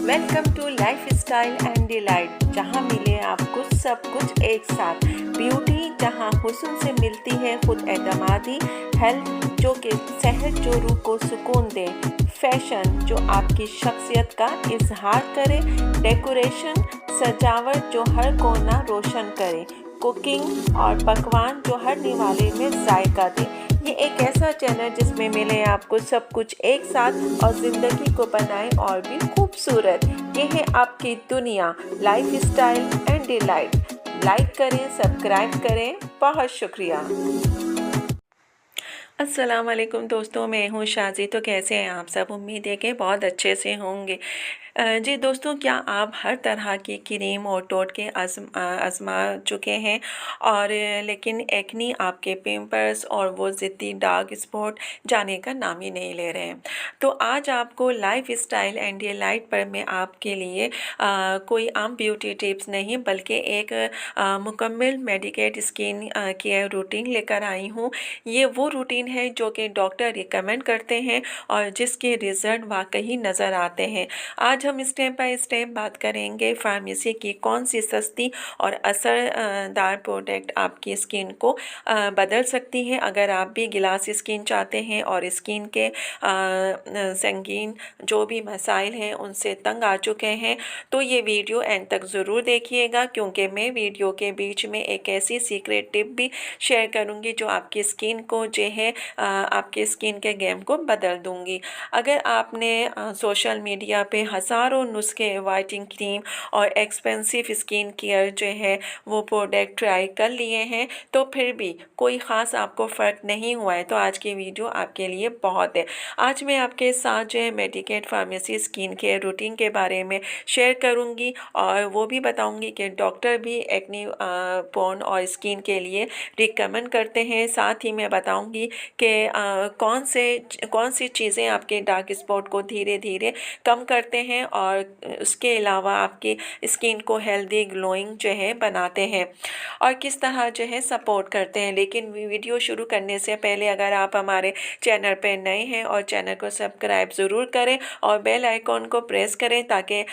Welcome to lifestyle and delight, जहाँ मिले आपको सब कुछ एक साथ। ब्यूटी जहाँ हुस्न से मिलती है खुद एतमादी, हेल्थ जो कि सेहत जो रूह को सुकून दे, फैशन जो आपकी शख्सियत का इजहार करे, डेकोरेशन सजावट जो हर कोना रोशन करे, कुकिंग और पकवान जो हर निवाले में जायका दे। ये एक ऐसा चैनल जिसमें मिले आपको सब कुछ एक साथ और ज़िंदगी को बनाए और भी खूबसूरत। ये है आपकी दुनिया, life style and delight. Like करें, सब्सक्राइब करें। बहुत शुक्रिया। अस्सलाम वालेकुम दोस्तों, मैं हूँ शाजी। तो कैसे हैं आप सब? उम्मीद है कि बहुत अच्छे से होंगे। जी दोस्तों, क्या आप हर तरह की क्रीम और टोटके आजमा चुके हैं और लेकिन एक्नी, आपके पिंपल्स और वो ज़िद्दी डार्क स्पॉट जाने का नाम ही नहीं ले रहे हैं? तो आज आपको लाइफ स्टाइल एंड डिलाइट पर मैं आपके लिए कोई आम ब्यूटी टिप्स नहीं बल्कि एक मुकम्मल मेडिकेट स्किन केयर रूटीन लेकर आई हूँ। ये वो रूटीन है जो कि डॉक्टर रिकमेंड करते हैं और जिसके रिजल्ट वाकई नज़र आते हैं। आज हम स्टेप बाय स्टेप बात करेंगे फार्मेसी की कौन सी सस्ती और असरदार प्रोडक्ट आपकी स्किन को बदल सकती है। अगर आप भी गिलास स्किन चाहते हैं और स्किन के संगीन जो भी मसाइल हैं उनसे तंग आ चुके हैं, तो ये वीडियो एंड तक ज़रूर देखिएगा, क्योंकि मैं वीडियो के बीच में एक ऐसी सीक्रेट टिप भी शेयर करूँगी जो आपकी स्किन को जो है आपके स्किन के गेम को बदल दूँगी। अगर आपने सोशल मीडिया पे हज़ारों नुस्खे, वाइटनिंग क्रीम और एक्सपेंसिव स्किन केयर जो है वो प्रोडक्ट ट्राई कर लिए हैं, तो फिर भी कोई ख़ास आपको फ़र्क नहीं हुआ है, तो आज की वीडियो आपके लिए बहुत है। आज मैं आपके साथ जो है medicate pharmacy skin care routine के बारे में शेयर करूंगी और वो भी बताऊंगी कि डॉक्टर भी एक्नी पोर्न और स्किन के लिए रिकमेंड करते हैं। साथ ही मैं बताऊंगी कि कौन सी चीज़ें आपके डार्क स्पॉट को धीरे धीरे कम करते हैं और उसके अलावा आपकी स्किन को हेल्दी ग्लोइंग जो है बनाते हैं और किस तरह जो है सपोर्ट करते हैं। लेकिन वीडियो शुरू करने से पहले अगर आप हमारे चैनल पर नए हैं और चैनल को सब्सक्राइब ज़रूर करें और बेल आइकॉन को प्रेस करें ताकि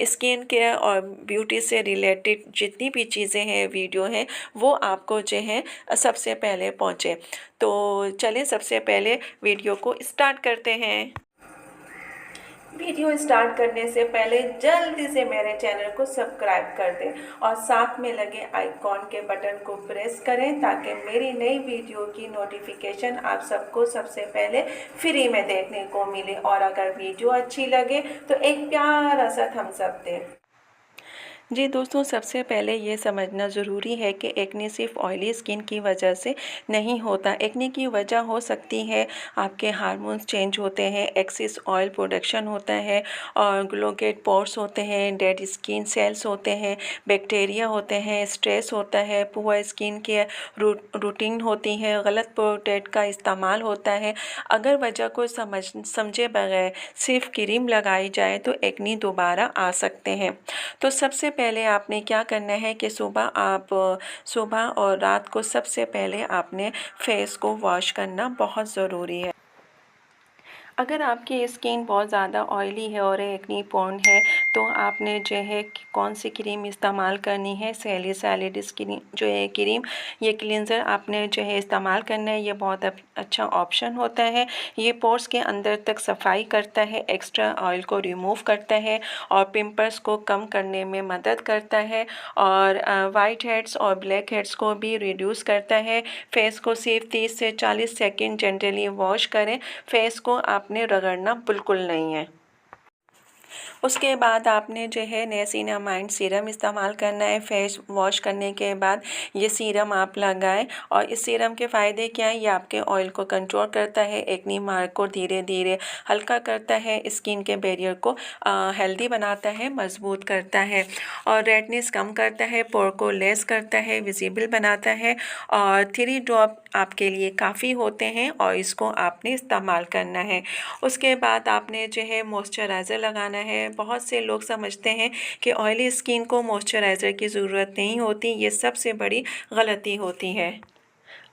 स्किन केयर और ब्यूटी से रिलेटेड जितनी भी चीज़ें हैं, वीडियो हैं, वो आपको जो है सबसे पहले पहुँचे। तो चलें सबसे पहले वीडियो को स्टार्ट करते हैं। वीडियो स्टार्ट करने से पहले जल्दी से मेरे चैनल को सब्सक्राइब कर दें और साथ में लगे आइकॉन के बटन को प्रेस करें ताकि मेरी नई वीडियो की नोटिफिकेशन आप सबको सबसे पहले फ्री में देखने को मिले। और अगर वीडियो अच्छी लगे तो एक प्यारा सा थम्स अप दें। जी दोस्तों, सबसे पहले ये समझना ज़रूरी है कि एक्ने सिर्फ ऑयली स्किन की वजह से नहीं होता। एक्ने की वजह हो सकती है आपके हार्मोन्स चेंज होते हैं, एक्सेस ऑयल प्रोडक्शन होता है और ग्लोकेट पोर्स होते हैं, डेड स्किन सेल्स होते हैं, बैक्टीरिया होते हैं, स्ट्रेस होता है, पुअर स्किन केयर रूटीन होती है, गलत प्रोडक्ट का इस्तेमाल होता है। अगर वजह को समझे बगैर सिर्फ क्रीम लगाई जाए तो एक्ने दोबारा आ सकते हैं। तो सबसे पहले आपने क्या करना है कि सुबह और रात को सबसे पहले आपने फेस को वॉश करना बहुत ज़रूरी है। अगर आपकी स्किन बहुत ज़्यादा ऑयली है और एक्नी प्रोन है तो आपने जो है कौन सी क्रीम इस्तेमाल करनी है, सैलिसाइलिड क्रीम जो है क्रीम, ये क्लींजर आपने जो है इस्तेमाल करना है। ये बहुत अच्छा ऑप्शन होता है। ये पोर्स के अंदर तक सफाई करता है, एक्स्ट्रा ऑयल को रिमूव करता है और पिंपल्स को कम करने में मदद करता है और वाइट हेड्स और ब्लैक हेड्स को भी रिड्यूस करता है। फेस को सिर्फ 30 से 40 सेकेंड जेंटली वॉश करें। फेस को आपने रगड़ना बिल्कुल नहीं है। उसके बाद आपने जो है नियासिनामाइड सीरम इस्तेमाल करना है। फेस वॉश करने के बाद ये सीरम आप लगाएं और इस सीरम के फ़ायदे क्या हैं? ये आपके ऑयल को कंट्रोल करता है, एक्नी मार्क को धीरे धीरे हल्का करता है, स्किन के बैरियर को हेल्दी बनाता है, मजबूत करता है और रेडनेस कम करता है, पोर को लेस करता है, विजिबल बनाता है और 3 ड्रॉप आपके लिए काफ़ी होते हैं और इसको आपने इस्तेमाल करना है। उसके बाद आपने जो है मॉइस्चराइज़र लगाना है। बहुत से लोग समझते हैं कि ऑयली स्किन को मॉइस्चराइज़र की ज़रूरत नहीं होती, ये सबसे बड़ी गलती होती है।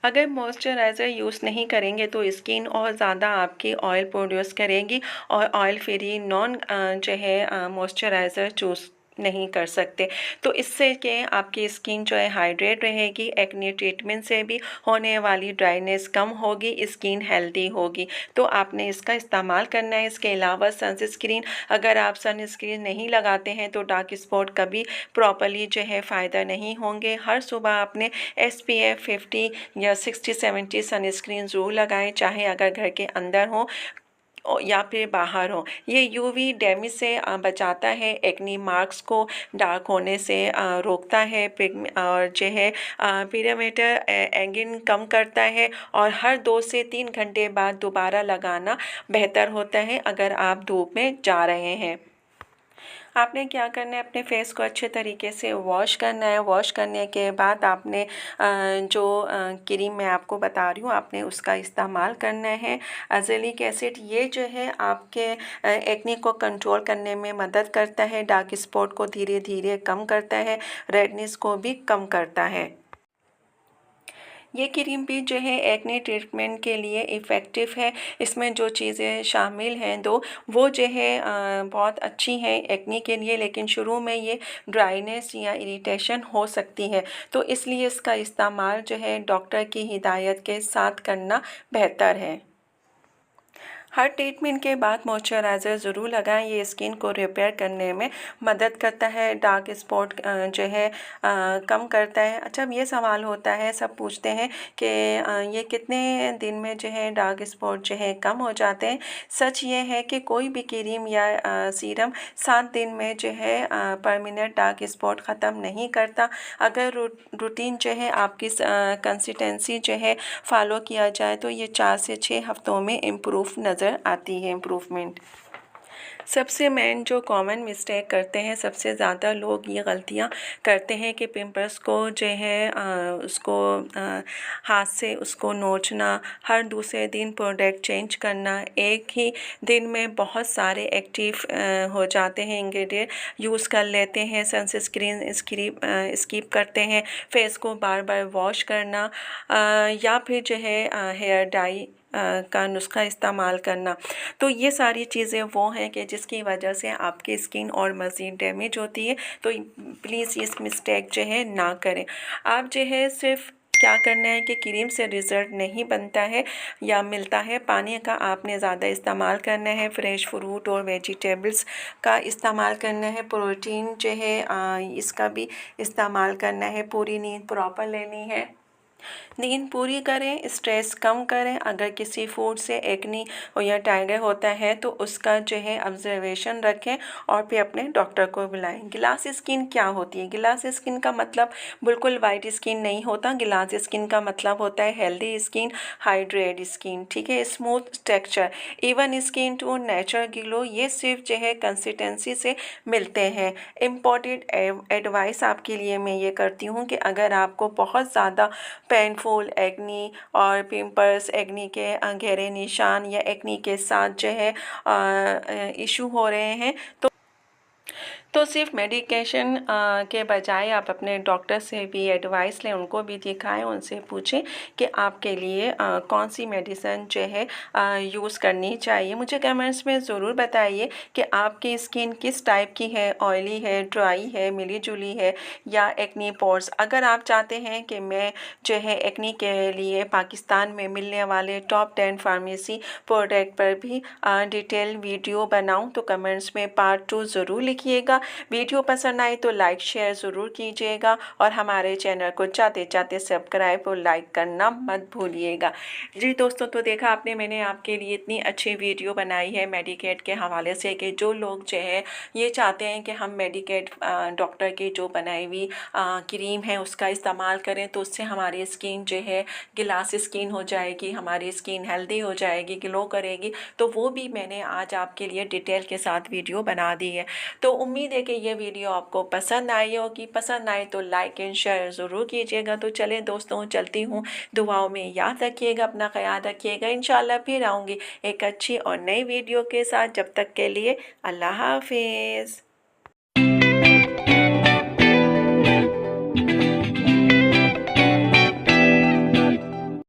अगर मॉइस्चराइज़र यूज़ नहीं करेंगे तो स्किन और ज़्यादा आपकी ऑयल प्रोड्यूस करेगी और ऑयल फ्री नॉन जो है मॉइस्चराइज़र चूज़ नहीं कर सकते। तो इससे कि आपकी स्किन जो है हाइड्रेट रहेगी, एक्ने ट्रीटमेंट से भी होने वाली ड्राइनेस कम होगी, स्किन हेल्दी होगी। तो आपने इसका इस्तेमाल करना है। इसके अलावा सनस्क्रीन, अगर आप सनस्क्रीन नहीं लगाते हैं तो डार्क स्पॉट कभी प्रॉपर्ली जो है फ़ायदा नहीं होंगे। हर सुबह आपने SPF 50 या 60-70 सनस्क्रीन ज़रूर लगाएं, चाहे अगर घर के अंदर हो या फिर बाहर हो। ये यूवी डैमेज से बचाता है, एक्नी मार्क्स को डार्क होने से रोकता है, और जो है पीरियडर एंगिन कम करता है और हर 2 से 3 घंटे बाद दोबारा लगाना बेहतर होता है अगर आप धूप में जा रहे हैं। आपने क्या करना है, अपने फेस को अच्छे तरीके से वॉश करना है। वॉश करने के बाद आपने जो क्रीम मैं आपको बता रही हूँ आपने उसका इस्तेमाल करना है। अज़ेलिक एसिड ये जो है आपके एक्ने को कंट्रोल करने में मदद करता है, डार्क स्पॉट को धीरे धीरे कम करता है, रेडनेस को भी कम करता है। ये क्रीम भी जो है एक्ने ट्रीटमेंट के लिए इफ़ेक्टिव है। इसमें जो चीज़ें शामिल हैं वो जो है बहुत अच्छी हैं एक्ने के लिए, लेकिन शुरू में ये ड्राइनेस या इरिटेशन हो सकती है, तो इसलिए इसका इस्तेमाल जो है डॉक्टर की हिदायत के साथ करना बेहतर है। हर ट्रीटमेंट के बाद मॉइस्चराइज़र ज़रूर लगाएं, ये स्किन को रिपेयर करने में मदद करता है, डार्क स्पॉट जो है कम करता है। अच्छा, अब ये सवाल होता है, सब पूछते हैं कि ये कितने दिन में जो है डार्क स्पॉट जो है कम हो जाते हैं। सच ये है कि कोई भी क्रीम या सीरम 7 दिन में जो है परमानेंट डार्क स्पॉट ख़त्म नहीं करता। अगर रूटीन जो है आपकी कंसिस्टेंसी जो है फॉलो किया जाए तो ये 4 से 6 हफ्तों में इम्प्रूव नज़र आती है, इम्प्रूवमेंट। सबसे मेन जो कॉमन मिस्टेक करते हैं, सबसे ज़्यादा लोग ये गलतियाँ करते हैं कि पिंपल्स को जो है उसको हाथ से उसको नोचना, हर दूसरे दिन प्रोडक्ट चेंज करना, एक ही दिन में बहुत सारे एक्टिव हो जाते हैं इंग्रेडिएंट यूज़ कर लेते हैं, सनस्क्रीन स्किप करते हैं, फेस को बार बार वॉश करना या फिर जो है हेयर डाई का नुस्खा इस्तेमाल करना। तो ये सारी चीज़ें वो हैं कि जिसकी वजह से आपकी स्किन और मज़ीद डैमेज होती है। तो प्लीज़ इस मिस्टेक जो है ना करें। आप जो है सिर्फ क्या करना है कि क्रीम से रिज़ल्ट नहीं बनता है या मिलता है, पानी का आपने ज़्यादा इस्तेमाल करना है, फ्रेश फ्रूट और वेजिटेबल्स का इस्तेमाल करना है, प्रोटीन जो है इसका भी इस्तेमाल करना है, पूरी नींद प्रॉपर लेनी है, नींद पूरी करें, स्ट्रेस कम करें। अगर किसी फूड से एक्नी या टाइगर होता है तो उसका जो है ऑब्जर्वेशन रखें और फिर अपने डॉक्टर को बुलाएं। गिलास स्किन क्या होती है? गिलास स्किन का मतलब बिल्कुल वाइट स्किन नहीं होता। गिलास स्किन का मतलब होता है हेल्दी स्किन, हाइड्रेट स्किन, ठीक है, smooth texture, even skin to natural glow. ये सिर्फ जो है कंसिस्टेंसी से मिलते हैं। इम्पॉर्टेंट एडवाइस आपके लिए मैं ये करती हूँ कि अगर आपको बहुत ज़्यादा पेनफुल एक्नी और पिंपल्स, एक्नी के गहरे निशान या एक्नी के साथ जो है इशू हो रहे हैं तो सिर्फ मेडिकेशन के बजाय आप अपने डॉक्टर से भी एडवाइस लें, उनको भी दिखाएं, उनसे पूछें कि आपके लिए कौन सी मेडिसिन जो है यूज़ करनी चाहिए। मुझे कमेंट्स में ज़रूर बताइए कि आपकी स्किन किस टाइप की है, ऑयली है, ड्राई है, मिली जुली है या एक्नी पोर्स। अगर आप चाहते हैं कि मैं जो है एक्नी के लिए पाकिस्तान में मिलने वाले टॉप 10 फार्मेसी प्रोडक्ट पर भी डिटेल वीडियो बनाऊं तो कमेंट्स में पार्ट 2 ज़रूर लिखिएगा। वीडियो पसंद आए तो लाइक शेयर ज़रूर कीजिएगा और हमारे चैनल को जाते जाते सब्सक्राइब और लाइक करना मत भूलिएगा। जी दोस्तों, तो देखा आपने, मैंने आपके लिए इतनी अच्छी वीडियो बनाई है मेडिकेट के हवाले से कि जो लोग जो है ये चाहते हैं कि हम मेडिकेट डॉक्टर की जो बनाई हुई क्रीम है उसका इस्तेमाल करें तो उससे हमारी स्किन जो है गिलास स्किन हो जाएगी, हमारी स्किन हेल्दी हो जाएगी, ग्लो करेगी। तो वो भी मैंने आज आपके लिए डिटेल के साथ वीडियो बना दी है। तो उम्मीद है कि ये वीडियो आपको पसंद आई होगी। पसंद आए तो लाइक एंड शेयर ज़रूर कीजिएगा। तो चलें दोस्तों, चलती हूँ, दुआओं में याद रखिएगा, अपना ख्याल रखिएगा। इंशाल्लाह फिर आऊँगी एक अच्छी और नई वीडियो के साथ। जब तक के लिए अल्लाह हाफिज़।